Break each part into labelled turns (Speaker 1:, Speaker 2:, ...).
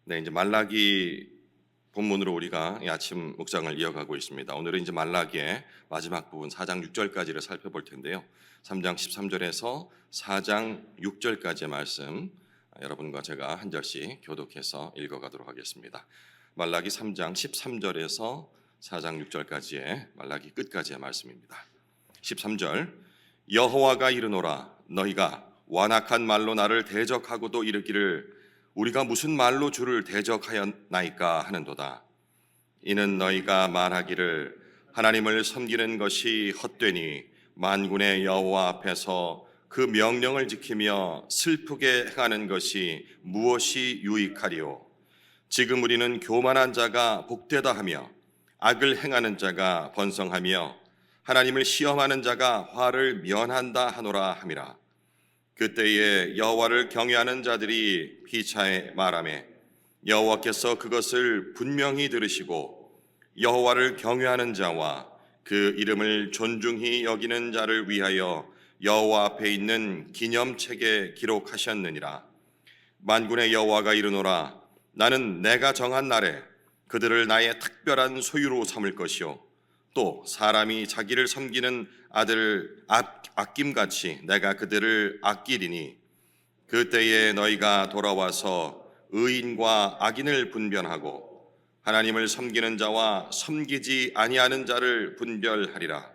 Speaker 1: 네, 이제 말라기 본문으로 우리가 이 아침 묵상을 이어가고 있습니다. 오늘은 이제 말라기의 마지막 부분 4장 6절까지를 살펴볼 텐데요. 3장 13절에서 4장 6절까지의 말씀 여러분과 제가 한 절씩 교독해서 읽어가도록 하겠습니다. 말라기 3장 13절에서 4장 6절까지의 말라기 끝까지의 말씀입니다. 13절 여호와가 이르노라 너희가 완악한 말로 나를 대적하고도 이르기를 우리가 무슨 말로 주를 대적하였나이까 하는도다. 이는 너희가 말하기를 하나님을 섬기는 것이 헛되니 만군의 여호와 앞에서 그 명령을 지키며 슬프게 행하는 것이 무엇이 유익하리요. 지금 우리는 교만한 자가 복되다 하며 악을 행하는 자가 번성하며 하나님을 시험하는 자가 화를 면한다 하노라 함이라. 그때에 여호와를 경외하는 자들이 피차에 말하매 여호와께서 그것을 분명히 들으시고 여호와를 경외하는 자와 그 이름을 존중히 여기는 자를 위하여 여호와 앞에 있는 기념책에 기록하셨느니라. 만군의 여호와가 이르노라 나는 내가 정한 날에 그들을 나의 특별한 소유로 삼을 것이요 또 사람이 자기를 섬기는 아들을 아낌같이 내가 그들을 아끼리니 그때에 너희가 돌아와서 의인과 악인을 분별하고 하나님을 섬기는 자와 섬기지 아니하는 자를 분별하리라.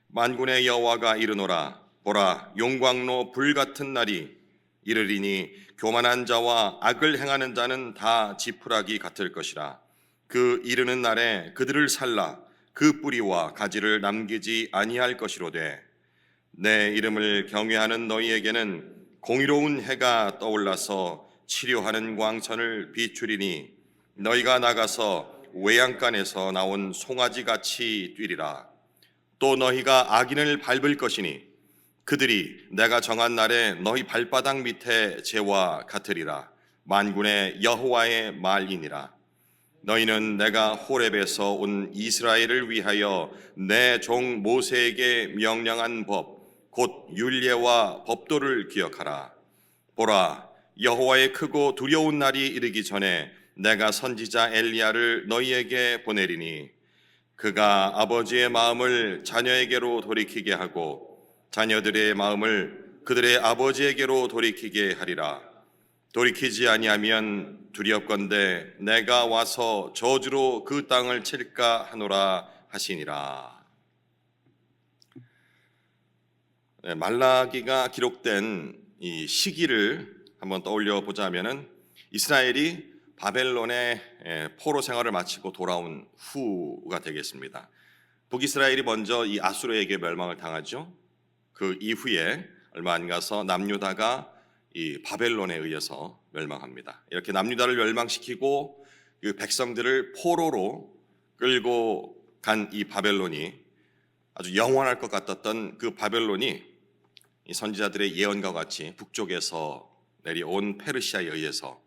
Speaker 1: 만군의 여호와가 이르노라 보라 용광로 불같은 날이 이르리니 교만한 자와 악을 행하는 자는 다 지푸라기 같을 것이라. 그 이르는 날에 그들을 살라 그 뿌리와 가지를 남기지 아니할 것이로되 내 이름을 경외하는 너희에게는 공의로운 해가 떠올라서 치료하는 광선을 비추리니 너희가 나가서 외양간에서 나온 송아지같이 뛰리라. 또 너희가 악인을 밟을 것이니 그들이 내가 정한 날에 너희 발바닥 밑에 재와 같으리라. 만군의 여호와의 말이니라. 너희는 내가 호렙에서 온 이스라엘을 위하여 내 종 모세에게 명령한 법 곧 율례와 법도를 기억하라. 보라 여호와의 크고 두려운 날이 이르기 전에 내가 선지자 엘리야를 너희에게 보내리니 그가 아버지의 마음을 자녀에게로 돌이키게 하고 자녀들의 마음을 그들의 아버지에게로 돌이키게 하리라. 돌이키지 아니하면 두렵건대 내가 와서 저주로 그 땅을 칠까 하노라 하시니라. 네, 말라기가 기록된 이 시기를 한번 떠올려 보자면은 이스라엘이 바벨론의 포로 생활을 마치고 돌아온 후가 되겠습니다. 북이스라엘이 먼저 이 아수르에게 멸망을 당하죠. 그 이후에 얼마 안 가서 남유다가 이 바벨론에 의해서 멸망합니다. 이렇게 남유다를 멸망시키고 그 백성들을 포로로 끌고 간 이 바벨론이 아주 영원할 것 같았던 그 바벨론이 이 선지자들의 예언과 같이 북쪽에서 내려온 페르시아에 의해서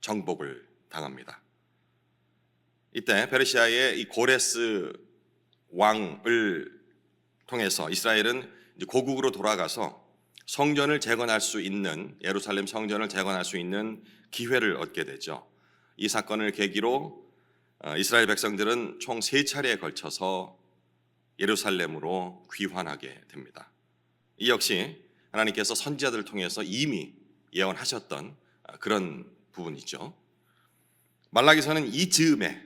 Speaker 1: 정복을 당합니다. 이때 페르시아의 이 고레스 왕을 통해서 이스라엘은 고국으로 돌아가서 성전을 재건할 수 있는 예루살렘 성전을 재건할 수 있는 기회를 얻게 되죠. 이 사건을 계기로 이스라엘 백성들은 총 3차례에 걸쳐서 예루살렘으로 귀환하게 됩니다. 이 역시 하나님께서 선지자들을 통해서 이미 예언하셨던 그런 부분이죠. 말라기서는 이 즈음에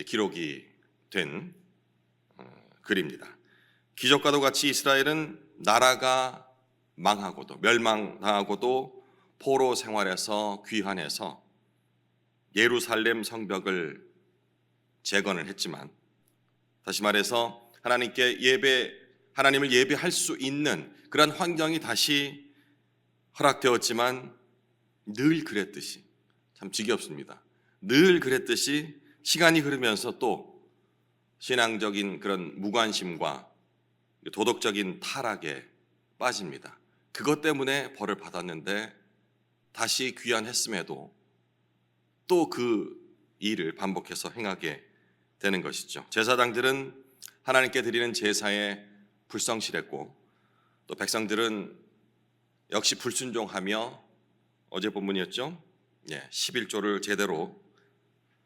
Speaker 1: 기록이 된 글입니다. 기적과도 같이 이스라엘은 나라가 망하고도 멸망당하고도 포로 생활에서 귀환해서 예루살렘 성벽을 재건을 했지만 다시 말해서 하나님을 예배할 수 있는 그런 환경이 다시 허락되었지만 늘 그랬듯이 참 지겹습니다. 늘 그랬듯이 시간이 흐르면서 또 신앙적인 그런 무관심과 도덕적인 타락에 빠집니다. 그것 때문에 벌을 받았는데 다시 귀환했음에도 또 그 일을 반복해서 행하게 되는 것이죠. 제사장들은 하나님께 드리는 제사에 불성실했고 또 백성들은 역시 불순종하며 어제 본문이었죠. 11조를 제대로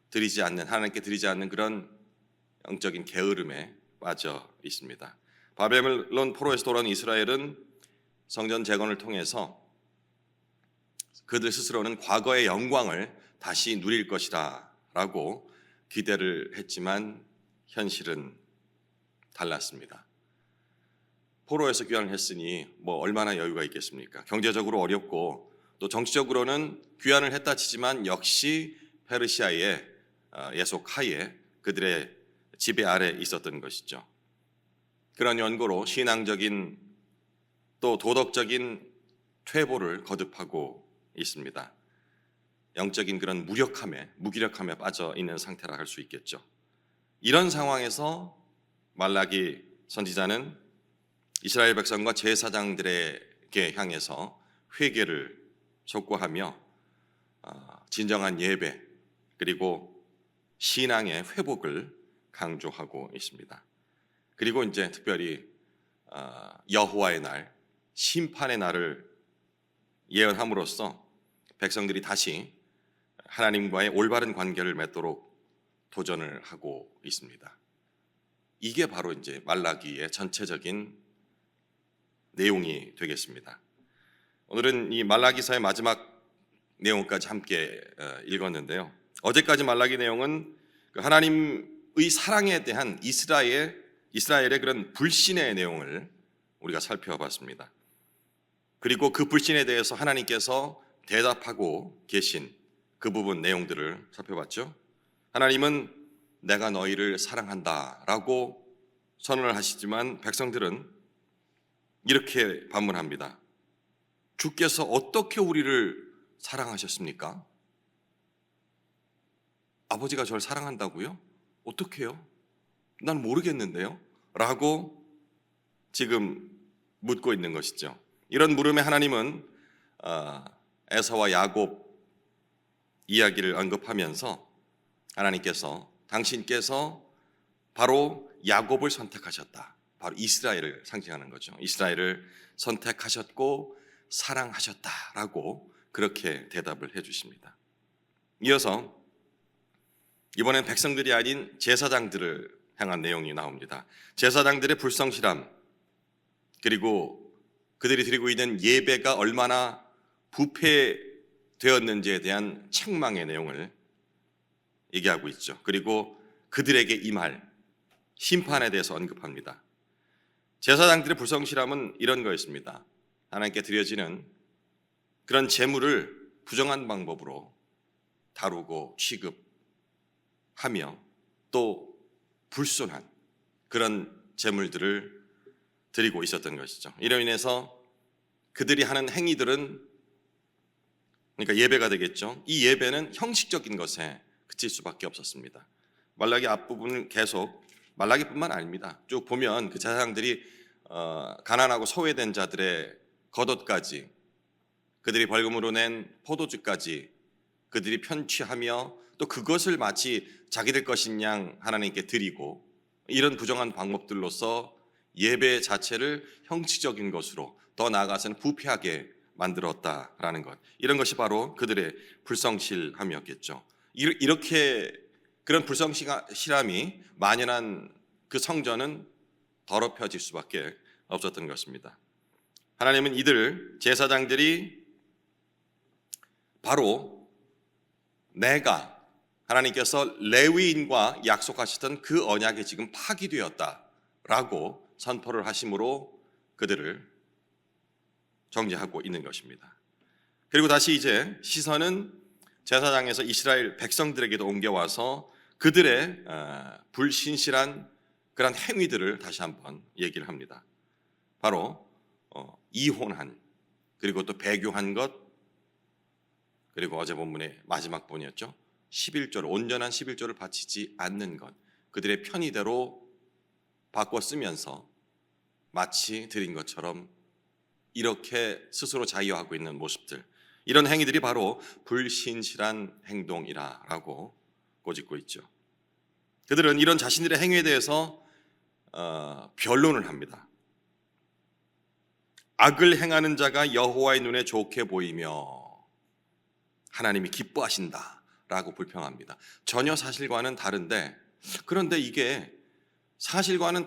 Speaker 1: 드리지 않는, 하나님께 드리지 않는 그런 영적인 게으름에 빠져 있습니다. 바벨론 포로에서 돌아온 이스라엘은 성전 재건을 통해서 그들 스스로는 과거의 영광을 다시 누릴 것이다 라고 기대를 했지만 현실은 달랐습니다. 포로에서 귀환을 했으니 얼마나 여유가 있겠습니까? 경제적으로 어렵고 또 정치적으로는 귀환을 했다 치지만 역시 페르시아의 예속하에 그들의 지배 아래 있었던 것이죠. 그런 연고로 신앙적인 또 도덕적인 퇴보를 거듭하고 있습니다. 영적인 그런 무기력함에 빠져 있는 상태라 할 수 있겠죠. 이런 상황에서 말라기 선지자는 이스라엘 백성과 제사장들에게 향해서 회개를 촉구하며 진정한 예배 그리고 신앙의 회복을 강조하고 있습니다. 그리고 이제 특별히 여호와의 날, 심판의 날을 예언함으로써 백성들이 다시 하나님과의 올바른 관계를 맺도록 도전을 하고 있습니다. 이게 바로 이제 말라기의 전체적인 내용이 되겠습니다. 오늘은 이 말라기서의 마지막 내용까지 함께 읽었는데요. 어제까지 말라기 내용은 하나님의 사랑에 대한 이스라엘의 그런 불신의 내용을 우리가 살펴봤습니다. 그리고 그 불신에 대해서 하나님께서 대답하고 계신 그 부분 내용들을 살펴봤죠. 하나님은 내가 너희를 사랑한다라고 선언을 하시지만 백성들은 이렇게 반문합니다. 주께서 어떻게 우리를 사랑하셨습니까? 아버지가 저를 사랑한다고요? 어떻게요? 난 모르겠는데요? 라고 지금 묻고 있는 것이죠. 이런 물음에 하나님은 에서와 야곱 이야기를 언급하면서 하나님께서 당신께서 바로 야곱을 선택하셨다. 바로 이스라엘을 상징하는 거죠. 이스라엘을 선택하셨고 사랑하셨다라고 그렇게 대답을 해주십니다. 이어서 이번엔 백성들이 아닌 제사장들을 향한 내용이 나옵니다. 제사장들의 불성실함 그리고 그들이 드리고 있는 예배가 얼마나 부패되었는지에 대한 책망의 내용을 얘기하고 있죠. 그리고 그들에게 임할 심판에 대해서 언급합니다. 제사장들의 불성실함은 이런 거였습니다. 하나님께 드려지는 그런 제물을 부정한 방법으로 다루고 취급하며 또 불순한 그런 제물들을 드리고 있었던 것이죠. 이로 인해서 그들이 하는 행위들은 그러니까 예배가 되겠죠. 이 예배는 형식적인 것에 그칠 수밖에 없었습니다. 말라기 앞부분은 계속 말라기뿐만 아닙니다. 쭉 보면 그 제사장들이 가난하고 소외된 자들의 겉옷까지 그들이 벌금으로 낸 포도주까지 그들이 편취하며 또 그것을 마치 자기들 것인 양 하나님께 드리고 이런 부정한 방법들로서 예배 자체를 형식적인 것으로 더 나아가서는 부패하게 만들었다라는 것, 이런 것이 바로 그들의 불성실함이었겠죠. 이렇게 그런 불성실함이 만연한 그 성전은 더럽혀질 수밖에 없었던 것입니다. 하나님은 이들 제사장들이 바로 내가 하나님께서 레위인과 약속하셨던 그 언약이 지금 파기되었다라고 선포를 하심으로 그들을 정죄하고 있는 것입니다. 그리고 다시 이제 시선은 제사장에서 이스라엘 백성들에게도 옮겨와서 그들의 불신실한 그런 행위들을 다시 한번 얘기를 합니다. 바로 이혼한 그리고 또 배교한 것 그리고 어제 본문의 마지막 본이었죠. 11조를 온전한 11조를 바치지 않는 것, 그들의 편의대로 바꿔 쓰면서 마치 드린 것처럼 이렇게 스스로 자유하고 있는 모습들, 이런 행위들이 바로 불신실한 행동이라고 꼬집고 있죠. 그들은 이런 자신들의 행위에 대해서 변론을 합니다. 악을 행하는 자가 여호와의 눈에 좋게 보이며 하나님이 기뻐하신다라고 불평합니다. 전혀 사실과는 다른데, 그런데 이게 사실과는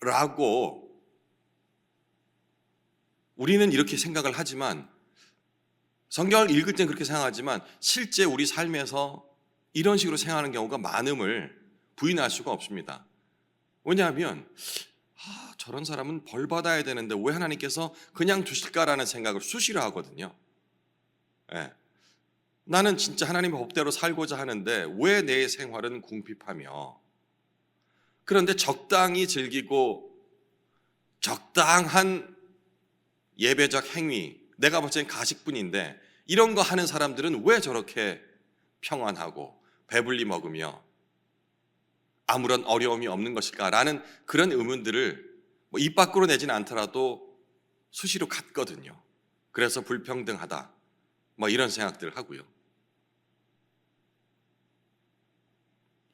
Speaker 1: 다르다라고 우리는 이렇게 생각을 하지만, 성경을 읽을 땐 그렇게 생각하지만 실제 우리 삶에서 이런 식으로 생각하는 경우가 많음을 부인할 수가 없습니다. 왜냐하면 저런 사람은 벌 받아야 되는데 왜 하나님께서 그냥 두실까라는 생각을 수시로 하거든요. 예. 나는 진짜 하나님의 법대로 살고자 하는데 왜 내 생활은 궁핍하며, 그런데 적당히 즐기고 적당한 예배적 행위, 내가 볼 때는 가식뿐인데 이런 거 하는 사람들은 왜 저렇게 평안하고 배불리 먹으며 아무런 어려움이 없는 것일까라는 그런 의문들을 입 밖으로 내지는 않더라도 수시로 갖거든요. 그래서 불평등하다 이런 생각들을 하고요.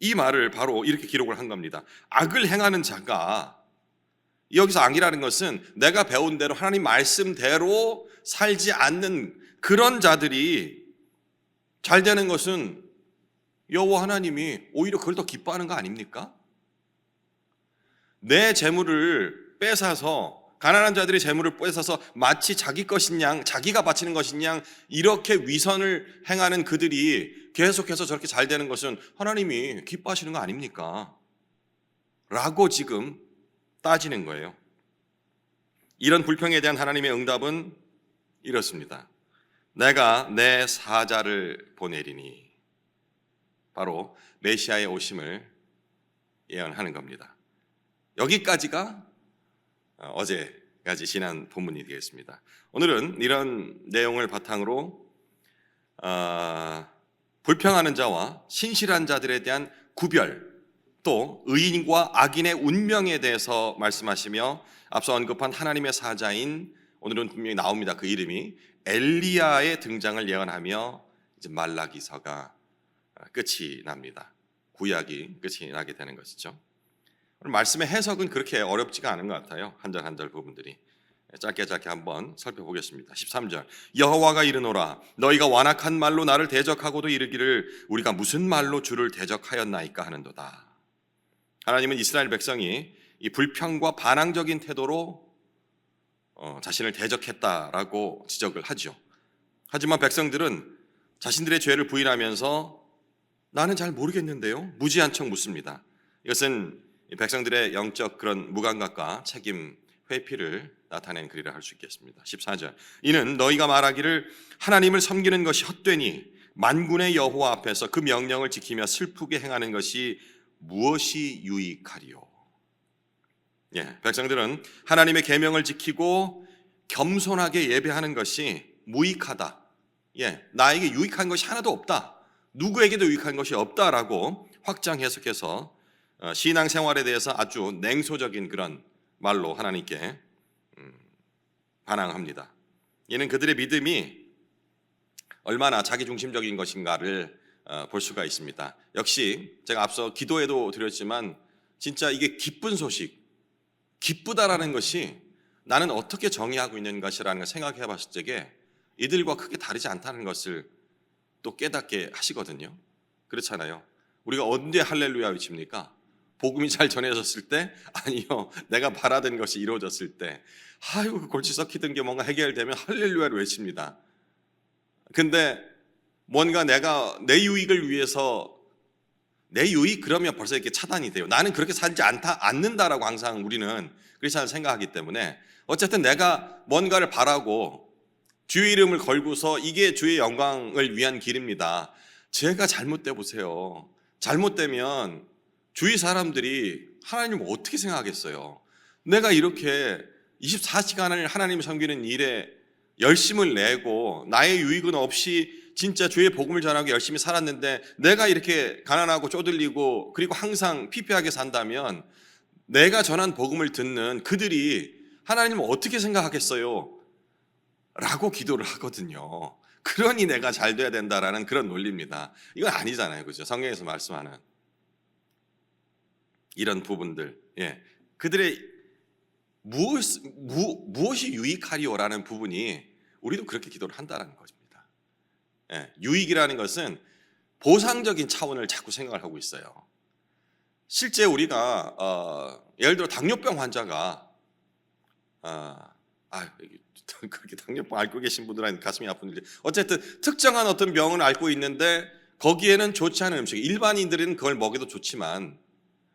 Speaker 1: 이 말을 바로 이렇게 기록을 한 겁니다. 악을 행하는 자가, 여기서 악이라는 것은 내가 배운 대로 하나님 말씀대로 살지 않는 그런 자들이 잘 되는 것은 여호와 하나님이 오히려 그걸 더 기뻐하는 거 아닙니까? 내 재물을 뺏어서, 가난한 자들의 재물을 뺏어서 마치 자기 것인 양, 자기가 바치는 것인 양 이렇게 위선을 행하는 그들이 계속해서 저렇게 잘 되는 것은 하나님이 기뻐하시는 거 아닙니까? 라고 지금 따지는 거예요. 이런 불평에 대한 하나님의 응답은 이렇습니다. 내가 내 사자를 보내리니, 바로 메시아의 오심을 예언하는 겁니다. 여기까지가 어제까지 지난 본문이 되겠습니다. 오늘은 이런 내용을 바탕으로 불평하는 자와 신실한 자들에 대한 구별, 또 의인과 악인의 운명에 대해서 말씀하시며, 앞서 언급한 하나님의 사자인, 오늘은 분명히 나옵니다. 그 이름이 엘리야의 등장을 예언하며 이제 말라기서가 끝이 납니다. 구약이 끝이 나게 되는 것이죠. 오늘 말씀의 해석은 그렇게 어렵지가 않은 것 같아요. 한 절 한 절 부분들이 짧게 한번 살펴보겠습니다. 13절, 여호와가 이르노라, 너희가 완악한 말로 나를 대적하고도 이르기를 우리가 무슨 말로 주를 대적하였나이까 하는도다. 하나님은 이스라엘 백성이 이 불평과 반항적인 태도로 자신을 대적했다라고 지적을 하죠. 하지만 백성들은 자신들의 죄를 부인하면서 나는 잘 모르겠는데요, 무지한 척 묻습니다. 이것은 백성들의 영적 그런 무감각과 책임 회피를 나타낸 글이라 할 수 있겠습니다. 14절, 이는 너희가 말하기를 하나님을 섬기는 것이 헛되니 만군의 여호와 앞에서 그 명령을 지키며 슬프게 행하는 것이 무엇이 유익하리요. 백성들은 하나님의 계명을 지키고 겸손하게 예배하는 것이 무익하다, 나에게 유익한 것이 하나도 없다, 누구에게도 유익한 것이 없다라고 확장 해석해서 신앙생활에 대해서 아주 냉소적인 그런 말로 하나님께 반항합니다. 이는 그들의 믿음이 얼마나 자기중심적인 것인가를 볼 수가 있습니다. 역시 제가 앞서 기도에도 드렸지만 진짜 이게 기쁜 소식, 기쁘다라는 것이 나는 어떻게 정의하고 있는 것이라는 걸 생각해 봤을 적에 이들과 크게 다르지 않다는 것을 또 깨닫게 하시거든요. 그렇잖아요. 우리가 언제 할렐루야 외칩니까? 복음이 잘 전해졌을 때? 아니요, 내가 바라던 것이 이루어졌을 때. 아이고, 골치 썩히던 게 뭔가 해결되면 할렐루야를 외칩니다. 근데 뭔가 내가 내 유익을 위해서, 내 유익 그러면 벌써 이렇게 차단이 돼요. 나는 그렇게 살지 않는다라고 항상 우리는 그렇게 생각하기 때문에, 어쨌든 내가 뭔가를 바라고 주의 이름을 걸고서 이게 주의 영광을 위한 길입니다. 제가 잘못돼 보세요. 잘못되면 주위 사람들이 하나님을 어떻게 생각하겠어요? 내가 이렇게 24시간을 하나님을 섬기는 일에 열심을 내고 나의 유익은 없이 진짜 주의 복음을 전하고 열심히 살았는데, 내가 이렇게 가난하고 쪼들리고 그리고 항상 피폐하게 산다면 내가 전한 복음을 듣는 그들이 하나님을 어떻게 생각하겠어요? 라고 기도를 하거든요. 그러니 내가 잘 돼야 된다라는 그런 논리입니다. 이건 아니잖아요, 그죠? 성경에서 말씀하는 이런 부분들, 그들의 무엇이 유익하리요라는 부분이 우리도 그렇게 기도를 한다는 것입니다. 유익이라는 것은 보상적인 차원을 자꾸 생각을 하고 있어요. 실제 우리가 예를 들어 당뇨병 환자가 그렇게 당뇨병 앓고 계신 분들은 가슴이 아픈데 어쨌든 특정한 어떤 병을 앓고 있는데 거기에는 좋지 않은 음식, 일반인들은 그걸 먹여도 좋지만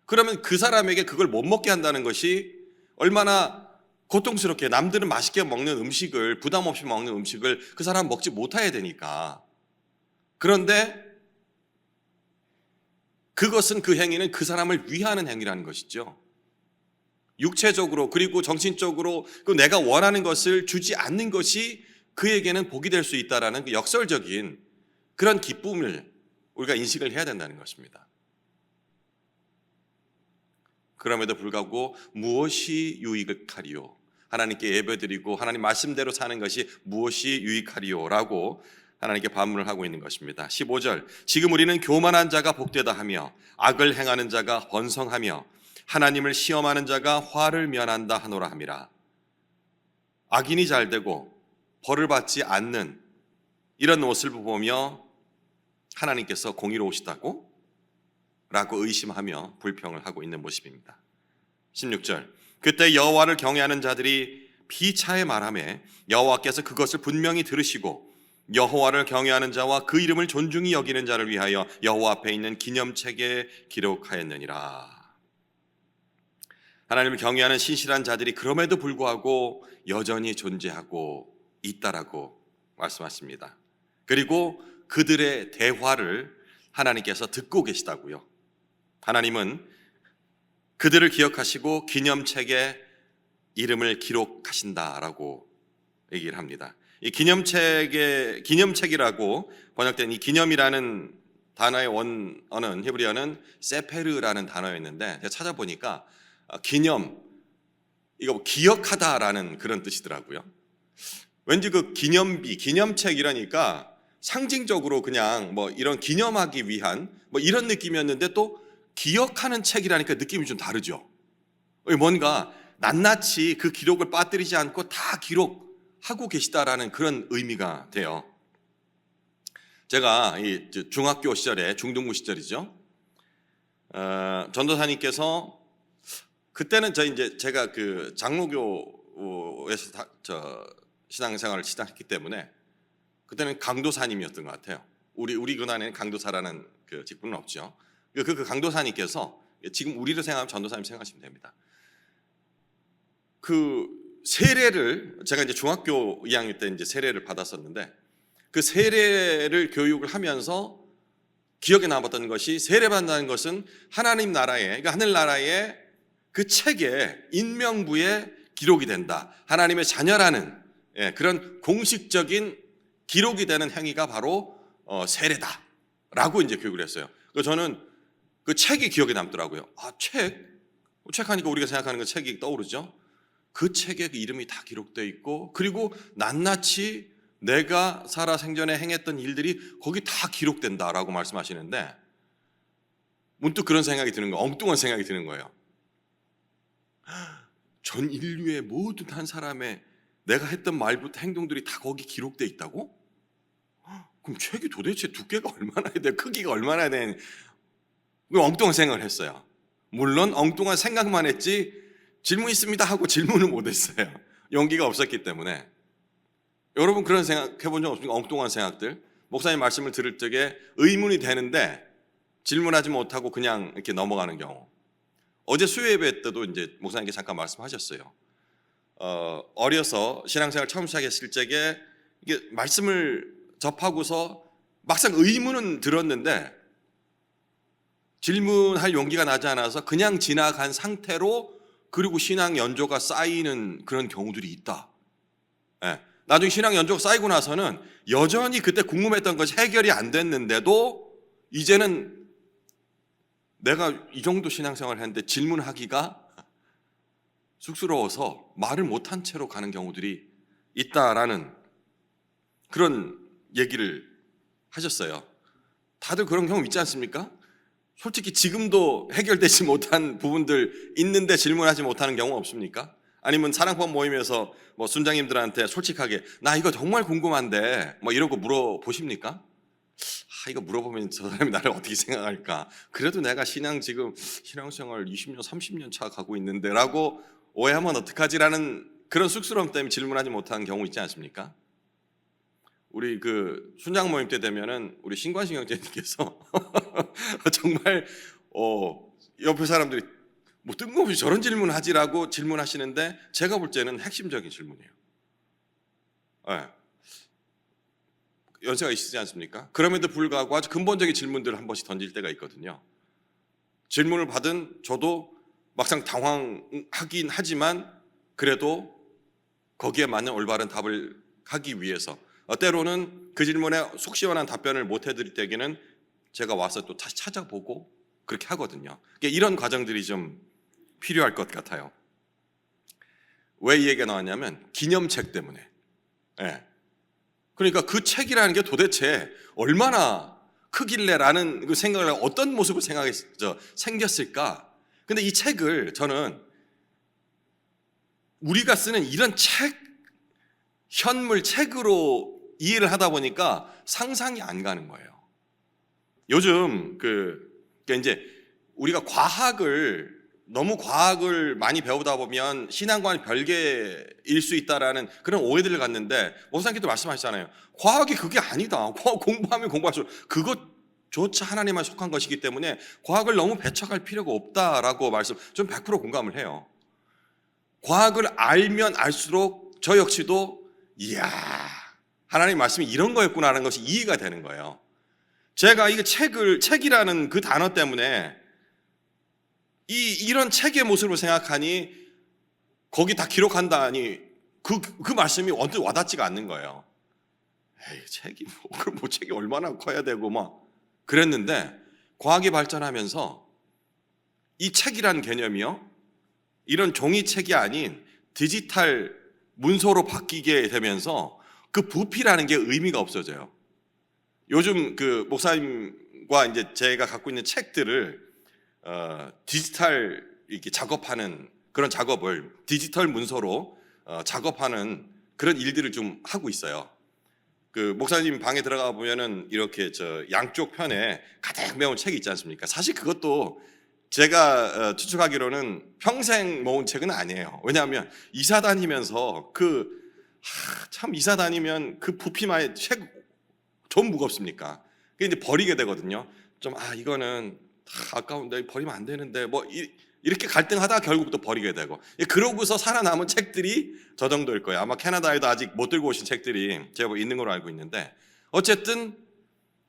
Speaker 1: 그러면 그 사람에게 그걸 못 먹게 한다는 것이 얼마나 고통스럽게, 남들은 맛있게 먹는 음식을, 부담 없이 먹는 음식을 그 사람 먹지 못해야 되니까. 그런데 그것은, 그 행위는 그 사람을 위하는 행위라는 것이죠. 육체적으로 그리고 정신적으로 내가 원하는 것을 주지 않는 것이 그에게는 복이 될 수 있다라는 그 역설적인 그런 기쁨을 우리가 인식을 해야 된다는 것입니다. 그럼에도 불구하고 무엇이 유익하리요? 하나님께 예배드리고 하나님 말씀대로 사는 것이 무엇이 유익하리요? 라고 하나님께 반문을 하고 있는 것입니다. 15절, 지금 우리는 교만한 자가 복되다 하며 악을 행하는 자가 번성하며 하나님을 시험하는 자가 화를 면한다 하노라 함이라. 악인이 잘되고 벌을 받지 않는 이런 모습을 보며 하나님께서 공의로우시다고? 라고 의심하며 불평을 하고 있는 모습입니다. 16절, 그때 여호와를 경외하는 자들이 비차에 말하며 여호와께서 그것을 분명히 들으시고 여호와를 경외하는 자와 그 이름을 존중히 여기는 자를 위하여 여호와 앞에 있는 기념책에 기록하였느니라. 하나님을 경외하는 신실한 자들이 그럼에도 불구하고 여전히 존재하고 있다라고 말씀하십니다. 그리고 그들의 대화를 하나님께서 듣고 계시다고요. 하나님은 그들을 기억하시고 기념책에 이름을 기록하신다라고 얘기를 합니다. 이 기념책이라고 번역된 이 기념이라는 단어의 원어는 히브리어는 세페르라는 단어였는데 제가 찾아보니까 기념, 이거 기억하다라는 그런 뜻이더라고요. 왠지 그 기념비, 기념책 이러니까 상징적으로 그냥 뭐 이런 기념하기 위한 뭐 이런 느낌이었는데 또 기억하는 책이라니까 느낌이 좀 다르죠. 뭔가 낱낱이 그 기록을 빠뜨리지 않고 다 기록하고 계시다라는 그런 의미가 돼요. 제가 이 중학교 시절에, 중등부 시절이죠. 전도사님께서 그때는 제가 그 장로교에서 신앙생활을 시작했기 때문에 그때는 강도사님이었던 것 같아요. 우리 근안에는 강도사라는 그 직분은 없죠. 그 강도사님께서, 지금 우리를 생각하면 전도사님 생각하시면 됩니다. 그 세례를, 제가 이제 중학교 2학년 때 이제 세례를 받았었는데 그 세례를 교육을 하면서 기억에 남았던 것이, 세례받는다는 것은 하나님 나라의, 그러니까 하늘나라의 그 책에, 인명부에 기록이 된다. 하나님의 자녀라는 그런 공식적인 기록이 되는 행위가 바로 세례다라고 이제 교육을 했어요. 그래서 저는 그 책이 기억에 남더라고요. 책 하니까 우리가 생각하는 그 책이 떠오르죠. 그 책에 그 이름이 다 기록되어 있고, 그리고 낱낱이 내가 살아 생전에 행했던 일들이 거기 다 기록된다라고 말씀하시는데 문득 그런 생각이 드는 거예요. 엉뚱한 생각이 드는 거예요. 전 인류의 모든 한 사람의 내가 했던 말부터 행동들이 다 거기 기록되어 있다고? 그럼 책이 도대체 두께가 얼마나 돼? 크기가 얼마나 돼? 엉뚱한 생각을 했어요. 물론 엉뚱한 생각만 했지 질문 있습니다 하고 질문을 못 했어요. 용기가 없었기 때문에. 여러분 그런 생각 해본 적 없습니까? 엉뚱한 생각들. 목사님 말씀을 들을 적에 의문이 되는데 질문하지 못하고 그냥 이렇게 넘어가는 경우. 어제 수요 예배 때도 이제 목사님께 잠깐 말씀하셨어요. 어려서 신앙생활 처음 시작했을 적에 이게 말씀을 접하고서 막상 의문은 들었는데 질문할 용기가 나지 않아서 그냥 지나간 상태로, 그리고 신앙 연조가 쌓이는 그런 경우들이 있다. 나중에 신앙 연조가 쌓이고 나서는 여전히 그때 궁금했던 것이 해결이 안 됐는데도 이제는 내가 이 정도 신앙생활을 했는데 질문하기가 쑥스러워서 말을 못한 채로 가는 경우들이 있다라는 그런 얘기를 하셨어요. 다들 그런 경험 있지 않습니까? 솔직히 지금도 해결되지 못한 부분들 있는데 질문하지 못하는 경우 없습니까? 아니면 사랑법 모임에서 뭐 순장님들한테 솔직하게 나 이거 정말 궁금한데 뭐 이러고 물어보십니까? 이거 물어보면 저 사람이 나를 어떻게 생각할까? 그래도 내가 지금 신앙생활 20년, 30년 차 가고 있는데라고 오해하면 어떡하지라는 그런 쑥스러움 때문에 질문하지 못하는 경우 있지 않습니까? 우리 그 순장 모임 때 되면은 우리 신관식 형제님께서 정말 옆에 사람들이 뭐 뜬금없이 저런 질문을 하지라고 질문하시는데 제가 볼 때는 핵심적인 질문이에요. 네. 연세가 있으시지 않습니까? 그럼에도 불구하고 아주 근본적인 질문들을 한 번씩 던질 때가 있거든요. 질문을 받은 저도 막상 당황하긴 하지만 그래도 거기에 맞는 올바른 답을 하기 위해서 때로는 그 질문에 속 시원한 답변을 못 해드릴 때에는 제가 와서 또 다시 찾아보고 그렇게 하거든요. 이런 과정들이 좀 필요할 것 같아요. 왜 이 얘기가 나왔냐면 기념책 때문에. 네. 그러니까 그 책이라는 게 도대체 얼마나 크길래라는 그 생각을 어떤 모습을 생겼을까? 근데 이 책을 저는 우리가 쓰는 이런 책, 현물 책으로 이해를 하다 보니까 상상이 안 가는 거예요. 요즘 그러니까 이제 우리가 너무 과학을 많이 배우다 보면 신앙과는 별개일 수 있다라는 그런 오해들을 갖는데 목사님께도 말씀하셨잖아요. 과학이 그게 아니다. 공부하면 공부할수록 그것조차 하나님만 속한 것이기 때문에 과학을 너무 배척할 필요가 없다라고 말씀 좀 100% 공감을 해요. 과학을 알면 알수록 저 역시도 이야 하나님 말씀이 이런 거였구나라는 것이 이해가 되는 거예요. 제가 이게 책이라는 그 단어 때문에 이런 책의 모습을 생각하니 거기 다 기록한다니 그 말씀이 언뜻 와닿지가 않는 거예요. 에이, 책이 그럼 책이 얼마나 커야 되고 막 그랬는데 과학이 발전하면서 이 책이라는 개념이요, 이런 종이책이 아닌 디지털 문서로 바뀌게 되면서 그 부피라는 게 의미가 없어져요. 요즘 그 목사님과 이제 제가 갖고 있는 책들을 디지털 이렇게 작업하는 그런 작업을 디지털 문서로 작업하는 그런 일들을 좀 하고 있어요. 그 목사님 방에 들어가 보면은 이렇게 양쪽 편에 가득 메운 책이 있지 않습니까? 사실 그것도 제가 추측하기로는 평생 모은 책은 아니에요. 왜냐하면 이사 다니면서 참 이사 다니면 그 부피만 책 좀 무겁습니까? 그게 이제 버리게 되거든요. 좀 이거는 아까운데 버리면 안 되는데 뭐 이렇게 갈등하다가 결국 또 버리게 되고, 그러고서 살아남은 책들이 저 정도일 거예요. 아마 캐나다에도 아직 못 들고 오신 책들이 제가 있는 걸로 알고 있는데, 어쨌든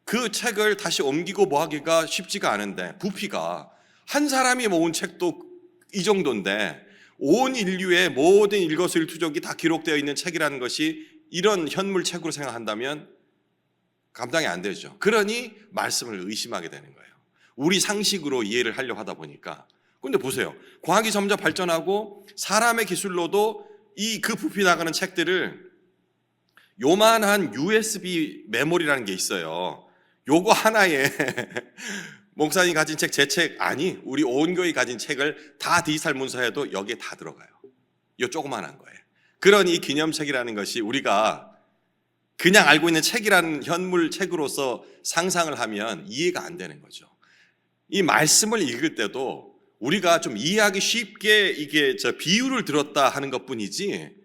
Speaker 1: 그 책을 다시 옮기고 뭐 하기가 쉽지가 않은데 부피가 한 사람이 모은 책도 이 정도인데 온 인류의 모든 일거수일투족이 다 기록되어 있는 책이라는 것이 이런 현물책으로 생각한다면 감당이 안 되죠. 그러니 말씀을 의심하게 되는 거예요. 우리 상식으로 이해를 하려고 하다 보니까. 근데 보세요. 과학이 점점 발전하고 사람의 기술로도 그 부피 나가는 책들을 요만한 USB 메모리라는 게 있어요. 요거 하나에 목사님이 가진 책, 제 책, 우리 온 교회 가진 책을 다 디지털 문서해도 여기에 다 들어가요. 요 조그만한 거예요. 그러니 기념책이라는 것이 우리가 그냥 알고 있는 책이라는 현물 책으로서 상상을 하면 이해가 안 되는 거죠. 이 말씀을 읽을 때도 우리가 좀 이해하기 쉽게 이게 비유를 들었다 하는 것뿐이지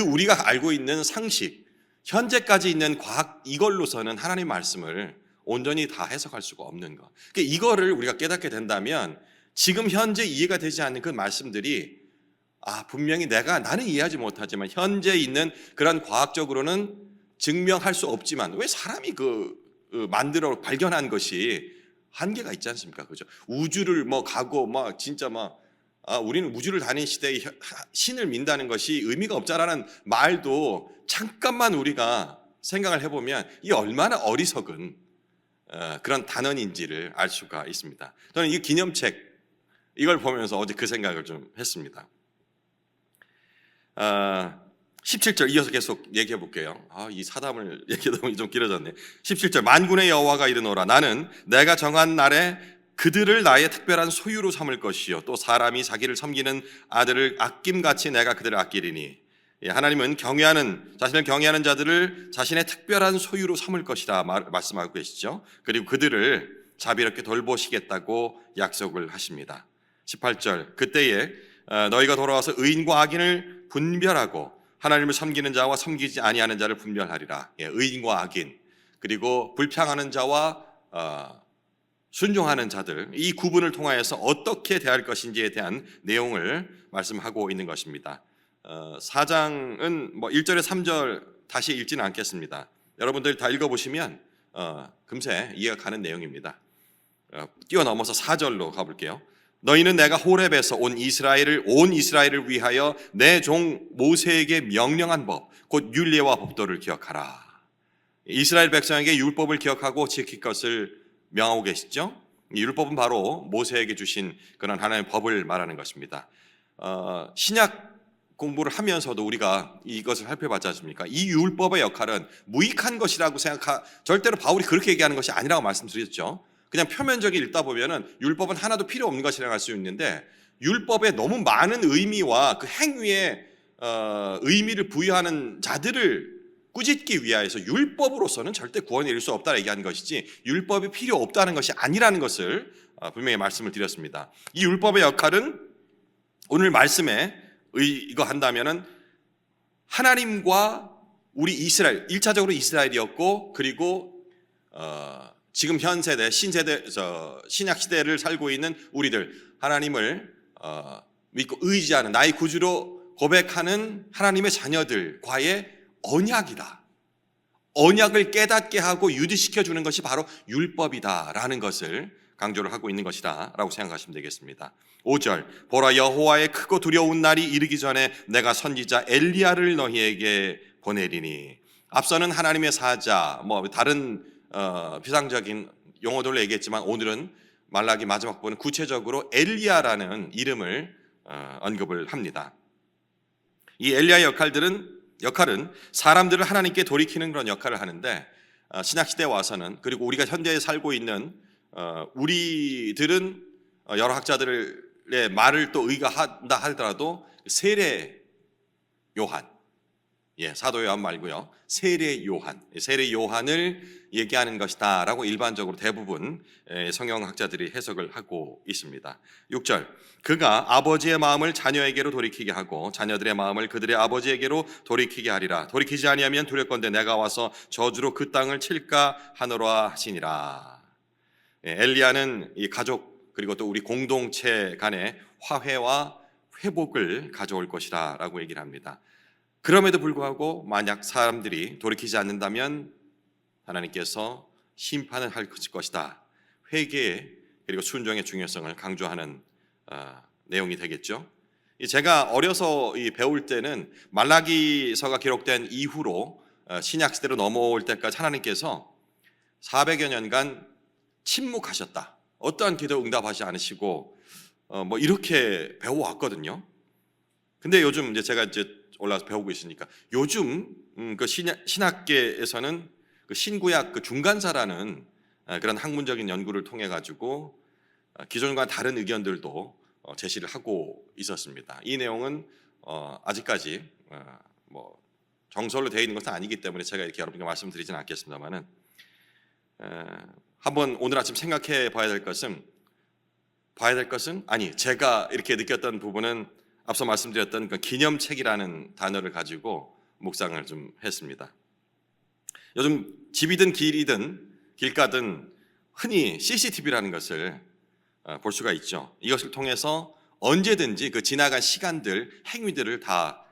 Speaker 1: 우리가 알고 있는 상식, 현재까지 있는 과학 이걸로서는 하나님 말씀을 온전히 다 해석할 수가 없는 것. 그러니까 이거를 우리가 깨닫게 된다면 지금 현재 이해가 되지 않는 그 말씀들이 분명히 나는 이해하지 못하지만 현재 있는 그런 과학적으로는 증명할 수 없지만 왜 사람이 만들어 발견한 것이 한계가 있지 않습니까? 그죠? 우주를 가고 진짜 우리는 우주를 다니는 시대에 신을 민다는 것이 의미가 없자라는 말도 잠깐만 우리가 생각을 해보면 이 얼마나 어리석은 그런 단언인지를 알 수가 있습니다. 저는 이 기념책 이걸 보면서 어제 그 생각을 좀 했습니다. 17절 이어서 계속 얘기해 볼게요. 이 사담을 얘기하다 보니 좀 길어졌네. 17절 만군의 여호와가 이르노라 나는 내가 정한 날에 그들을 나의 특별한 소유로 삼을 것이요 또 사람이 자기를 섬기는 아들을 아낌같이 내가 그들을 아끼리니 하나님은 자신을 경외하는 자들을 자신의 특별한 소유로 삼을 것이라 말씀하고 계시죠. 그리고 그들을 자비롭게 돌보시겠다고 약속을 하십니다. 18절 그때에 너희가 돌아와서 의인과 악인을 분별하고 하나님을 섬기는 자와 섬기지 아니하는 자를 분별하리라. 의인과 악인 그리고 불평하는 자와 순종하는 자들, 이 구분을 통하여서 어떻게 대할 것인지에 대한 내용을 말씀하고 있는 것입니다. 4장은 1절에 3절 다시 읽지는 않겠습니다. 여러분들이 다 읽어보시면 금세 이해가 가는 내용입니다. 뛰어넘어서 4절로 가볼게요. 너희는 내가 호렙에서 온 이스라엘을 위하여 내 종 모세에게 명령한 법, 곧 율례와 법도를 기억하라. 이스라엘 백성에게 율법을 기억하고 지킬 것을 명하고 계시죠. 이 율법은 바로 모세에게 주신 그런 하나님의 법을 말하는 것입니다. 신약 공부를 하면서도 우리가 이것을 살펴봤지 않습니까? 이 율법의 역할은 무익한 것이라고 절대로 바울이 그렇게 얘기하는 것이 아니라고 말씀드렸죠. 그냥 표면적인 읽다 보면은 율법은 하나도 필요 없는 것이라고 할 수 있는데 율법에 너무 많은 의미와 그 행위에 의미를 부여하는 자들을 꾸짖기 위하여서 율법으로서는 절대 구원을 이룰 수 없다고 얘기하는 것이지 율법이 필요 없다는 것이 아니라는 것을 분명히 말씀을 드렸습니다. 이 율법의 역할은 오늘 말씀에 이거 한다면은 하나님과 우리 이스라엘 1차적으로 이스라엘이었고 그리고 지금 현 세대 신세대 신약 시대를 살고 있는 우리들 하나님을 믿고 의지하는 나의 구주로 고백하는 하나님의 자녀들과의 언약이다. 언약을 깨닫게 하고 유지시켜 주는 것이 바로 율법이다라는 것을 강조를 하고 있는 것이다 라고 생각하시면 되겠습니다. 5절 보라 여호와의 크고 두려운 날이 이르기 전에 내가 선지자 엘리야를 너희에게 보내리니 앞서는 하나님의 사자 다른 비상적인 용어들로 얘기했지만 오늘은 말라기 마지막 부분은 구체적으로 엘리야라는 이름을 언급을 합니다. 이 엘리야의 역할은 사람들을 하나님께 돌이키는 그런 역할을 하는데 신약시대에 와서는 그리고 우리가 현대에 살고 있는 우리들은 여러 학자들의 말을 또 의거한다 하더라도 세례 요한 사도 요한 말고요. 세례 요한을 얘기하는 것이다 라고 일반적으로 대부분 성경학자들이 해석을 하고 있습니다. 6절 그가 아버지의 마음을 자녀에게로 돌이키게 하고 자녀들의 마음을 그들의 아버지에게로 돌이키게 하리라. 돌이키지 아니하면 두렵건대 내가 와서 저주로 그 땅을 칠까 하노라 하시니라. 엘리야는 이 가족 그리고 또 우리 공동체 간의 화해와 회복을 가져올 것이다 라고 얘기를 합니다. 그럼에도 불구하고 만약 사람들이 돌이키지 않는다면 하나님께서 심판을 할 것이다. 회개 그리고 순종의 중요성을 강조하는 내용이 되겠죠. 제가 어려서 배울 때는 말라기서가 기록된 이후로 신약 시대로 넘어올 때까지 하나님께서 400여 년간 침묵하셨다. 어떠한 기도 응답하지 않으시고 이렇게 배워왔거든요. 근데 요즘 제가 올라와서 배우고 있으니까 요즘 그 신학계에서는 그 신구약 그 중간사라는 그런 학문적인 연구를 통해 가지고 기존과 다른 의견들도 제시를 하고 있었습니다. 이 내용은 아직까지 정설로 되어 있는 것은 아니기 때문에 제가 이렇게 여러분께 말씀드리지는 않겠습니다만은 한번 오늘 아침 생각해 봐야 될 것은 제가 이렇게 느꼈던 부분은 앞서 말씀드렸던 그 기념책이라는 단어를 가지고 묵상을 좀 했습니다. 요즘 집이든 길가든 흔히 CCTV라는 것을 볼 수가 있죠. 이것을 통해서 언제든지 그 지나간 시간들, 행위들을 다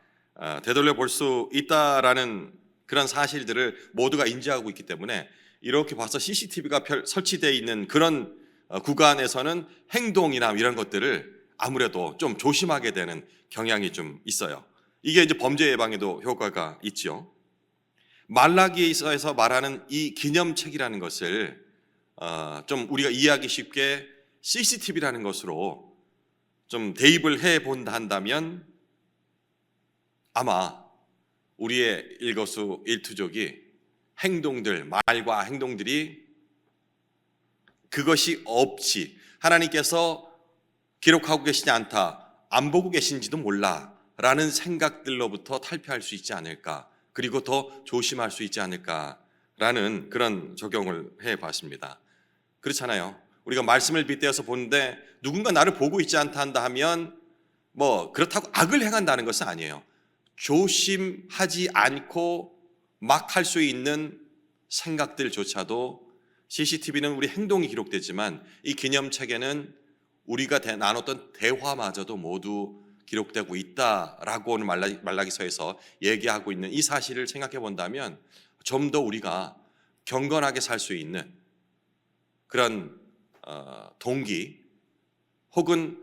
Speaker 1: 되돌려 볼 수 있다라는 그런 사실들을 모두가 인지하고 있기 때문에 이렇게 봐서 CCTV가 설치되어 있는 그런 구간에서는 행동이나 이런 것들을 아무래도 좀 조심하게 되는 경향이 좀 있어요. 이게 이제 범죄 예방에도 효과가 있죠. 말라기서에서 말하는 이 기념책이라는 것을 좀 우리가 이해하기 쉽게 CCTV라는 것으로 좀 대입을 해 본다 한다면 아마 우리의 일거수일투족이 말과 행동들이 그것이 없이 하나님께서 기록하고 계시지 않다, 안 보고 계신지도 몰라 있다라는 생각들로부터 탈피할 수 있지 않을까, 그리고 더 조심할 수 있지 않을까라는 그런 적용을 해봤습니다. 그렇잖아요. 우리가 말씀을 빗대어서 보는데 누군가 나를 보고 있지 않다 한다 하면 뭐 그렇다고 악을 행한다는 것은 아니에요. 조심하지 않고 막 할 수 있는 생각들조차도 CCTV는 우리 행동이 기록되지만 이 기념책에는 우리가 나눴던 대화마저도 모두 기록되고 있다라고 오늘 말라기서에서 얘기하고 있는 이 사실을 생각해 본다면 좀 더 우리가 경건하게 살 수 있는 그런 동기, 혹은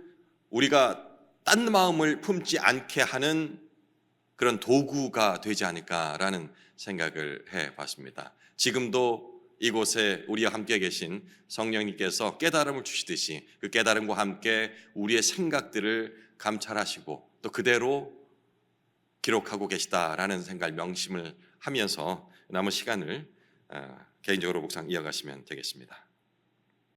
Speaker 1: 우리가 딴 마음을 품지 않게 하는 그런 도구가 되지 않을까라는 생각을 해봤습니다. 지금도 이곳에 우리와 함께 계신 성령님께서 깨달음을 주시듯이 그 깨달음과 함께 우리의 생각들을 감찰하시고 또 그대로 기록하고 계시다라는 생각을 명심을 하면서 남은 시간을 개인적으로 묵상 이어가시면 되겠습니다.